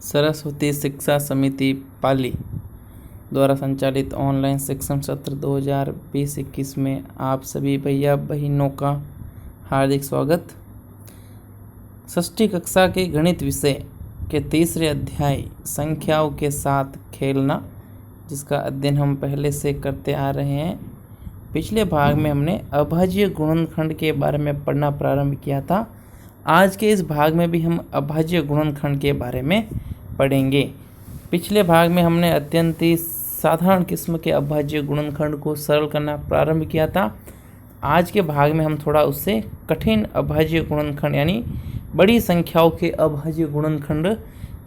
सरस्वती शिक्षा समिति पाली द्वारा संचालित ऑनलाइन शिक्षण सत्र 2020-21 में आप सभी भैया बहनों का हार्दिक स्वागत। षष्ठी कक्षा के गणित विषय के तीसरे अध्याय संख्याओं के साथ खेलना, जिसका अध्ययन हम पहले से करते आ रहे हैं। पिछले भाग में हमने अभाज्य गुणनखंड के बारे में पढ़ना प्रारंभ किया था। आज के इस भाग में भी हम अभाज्य गुणनखंड के बारे में पढ़ेंगे। पिछले भाग में हमने अत्यंत ही साधारण किस्म के अभाज्य गुणनखंड को सरल करना प्रारंभ किया था। आज के भाग में हम थोड़ा उससे कठिन अभाज्य गुणनखंड यानी बड़ी संख्याओं के अभाज्य गुणनखंड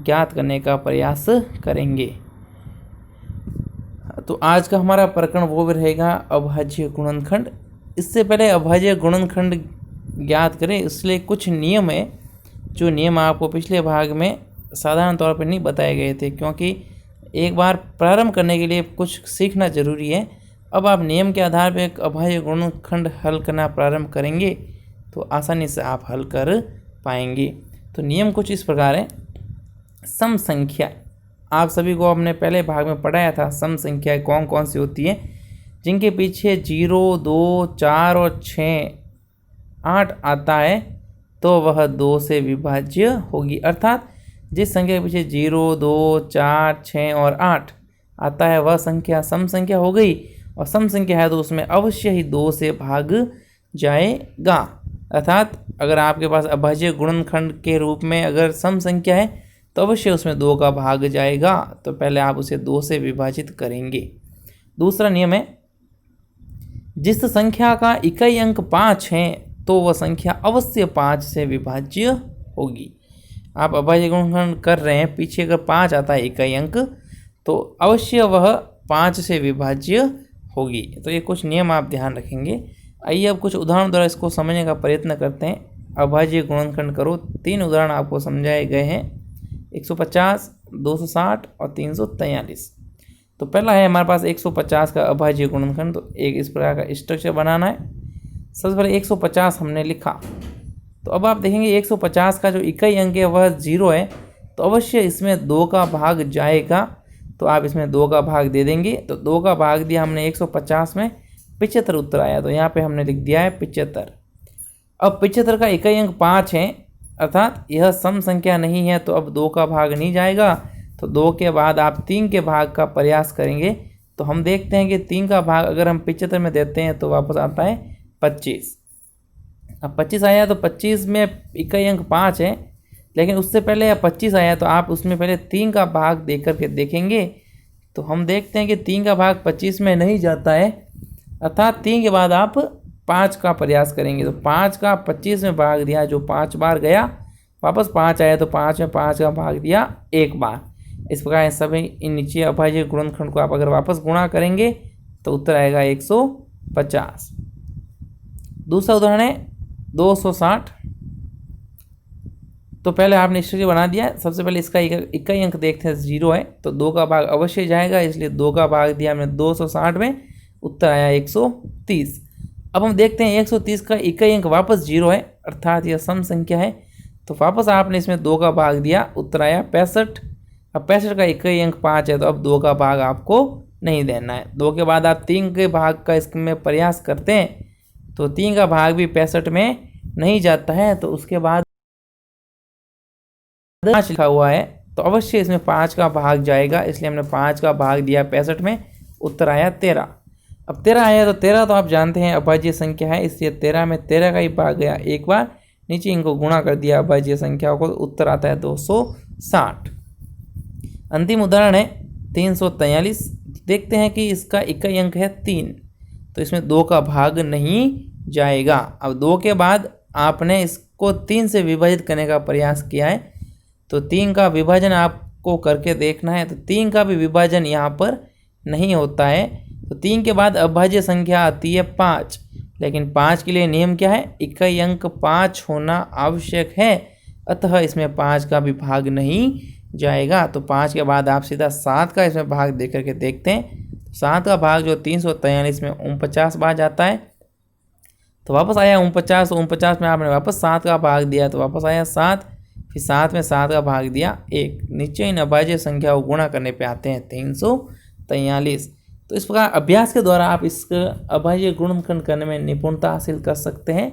ज्ञात करने का प्रयास करेंगे। तो आज का हमारा प्रकरण वो भी रहेगा अभाज्य गुणनखंड। इससे पहले अभाज्य गुणनखंड ज्ञात करें, इसलिए कुछ नियम है जो नियम आपको पिछले भाग में साधारण तौर पर नहीं बताए गए थे, क्योंकि एक बार प्रारंभ करने के लिए कुछ सीखना जरूरी है। अब आप नियम के आधार पर एक अभाज्य गुणनखंड हल करना प्रारंभ करेंगे तो आसानी से आप हल कर पाएंगे। तो नियम कुछ इस प्रकार है। सम संख्या, आप सभी को हमने पहले भाग में पढ़ाया था सम संख्याएं कौन कौन सी होती हैं, जिनके पीछे 0, 2, 4 और 6, 8 आता है तो वह 2 से विभाज्य होगी। अर्थात जिस संख्या के पीछे 0, 2, 4, 6 और 8 आता है वह संख्या सम संख्या हो गई, और सम संख्या है तो उसमें अवश्य ही 2 से भाग जाएगा। अर्थात अगर आपके पास अभाज्य गुणनखंड के रूप में अगर सम संख्या है तो अवश्य उसमें 2 का भाग जाएगा। तो पहले आप उसे 2 से विभाजित करेंगे। दूसरा नियम है, जिस संख्या का इकाई अंक 5 है तो वह संख्या अवश्य 5 से विभाज्य होगी। आप अभाज्य गुणनखंड कर रहे हैं, पीछे अगर 5 आता है इकाई अंक तो अवश्य वह 5 से विभाज्य होगी। तो ये कुछ नियम आप ध्यान रखेंगे। आइए अब कुछ उदाहरण द्वारा इसको समझने का प्रयत्न करते हैं। अभाज्य गुणनखंड करो। 3 उदाहरण आपको समझाए गए हैं, 150, 260 और 343। तो पहला है हमारे पास 150 का अभाज्य गुणनखंड। तो एक इस प्रकार का स्ट्रक्चर बनाना है। सबसे पहले 150 हमने लिखा, तो अब आप देखेंगे 150 का जो इकाई अंक है वह 0 है, तो अवश्य इसमें 2 का भाग जाएगा। तो आप इसमें 2 का भाग दे देंगे। तो 2 का भाग दिया हमने 150 में, 75 उत्तर आया। तो यहाँ पे हमने लिख दिया है 75। अब 75 का इकाई अंक 5 है, अर्थात यह सम संख्या नहीं है, तो अब 2 का भाग नहीं जाएगा। तो 2 के बाद आप 3 के भाग का प्रयास करेंगे। तो हम देखते हैं कि 3 का भाग अगर हम 75 में देते हैं तो वापस आता है 25। अब 25 आया तो 25 में इकाई अंक 5 है, लेकिन उससे पहले 25 आया तो आप उसमें पहले 3 का भाग दे करके देखेंगे। तो हम देखते हैं कि 3 का भाग 25 में नहीं जाता है, अर्थात 3 के बाद आप 5 का प्रयास करेंगे। तो 5 का 25 में भाग दिया, जो 5 बार गया, वापस 5 आया तो 5 में 5 का भाग दिया एक बार। इस प्रकार सभी इन नीचे अभाज्य गुणनखंड को आप अगर वापस गुणा करेंगे तो उत्तर आएगा 150। दूसरा उदाहरण है 260। तो पहले आपने स्ट्रक्चर बना दिया। सबसे पहले इसका इकाई अंक देखते हैं 0 है, तो 2 का भाग अवश्य जाएगा, इसलिए 2 का भाग दिया हमने 260 में, उत्तर आया 130। अब हम देखते हैं 130 का इकाई अंक वापस 0 है, अर्थात यह सम संख्या है। तो वापस आपने इसमें 2 का भाग दिया, उत्तर आया 65। अब 65 का इकाई अंक 5 है, तो अब 2 का भाग आपको नहीं देना है। 2 के बाद आप 3 के भाग का इसमें प्रयास करते हैं, तो 3 का भाग भी 65 में नहीं जाता है। तो उसके बाद 5 लिखा हुआ है, तो अवश्य इसमें 5 का भाग जाएगा, इसलिए हमने 5 का भाग दिया 65 में, उत्तर आया 13। अब 13 आया तो 13 तो आप जानते हैं अभाज्य संख्या है, इसलिए 13 में 13 का ही भाग गया एक बार, नीचे इनको गुणा कर दिया अभाज्य संख्याओं को, उत्तर आता है 260। अंतिम उदाहरण है 343। देखते हैं कि इसका इकाई अंक है 3, तो इसमें 2 का भाग नहीं जाएगा। अब 2 के बाद आपने इसको 3 से विभाजित करने का प्रयास किया है, तो 3 का विभाजन आपको करके देखना है। तो 3 का भी विभाजन यहाँ पर नहीं होता है। तो 3 के बाद अभाज्य संख्या आती है 5, लेकिन 5 के लिए नियम क्या है, इकाई अंक 5 होना आवश्यक है, अतः इसमें 5 का भी भाग नहीं जाएगा। तो 5 के बाद आप सीधा 7 का इसमें भाग दे करके देखते हैं। 7 का भाग जो 343 में 49 बार जाता है, तो वापस आया 49। 49 में आपने वापस 7 का भाग दिया, तो वापस आया 7। फिर 7 में 7 का भाग दिया 1। नीचे इन अभाज्य संख्या को गुणा करने पे आते हैं 343। तो इस प्रकार अभ्यास के द्वारा आप इस अभाज्य गुणनखंड करने में निपुणता हासिल कर सकते हैं।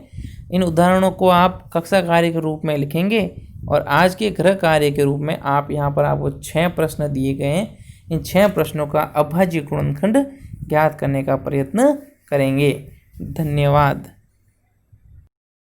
इन उदाहरणों को आप कक्षा कार्य के रूप में लिखेंगे और आज के गृह कार्य के रूप में आप यहाँ पर आपको 6 प्रश्न दिए गए हैं। इन 6 प्रश्नों का अभाज्य गुणनखंड ज्ञात करने का प्रयत्न करेंगे। धन्यवाद।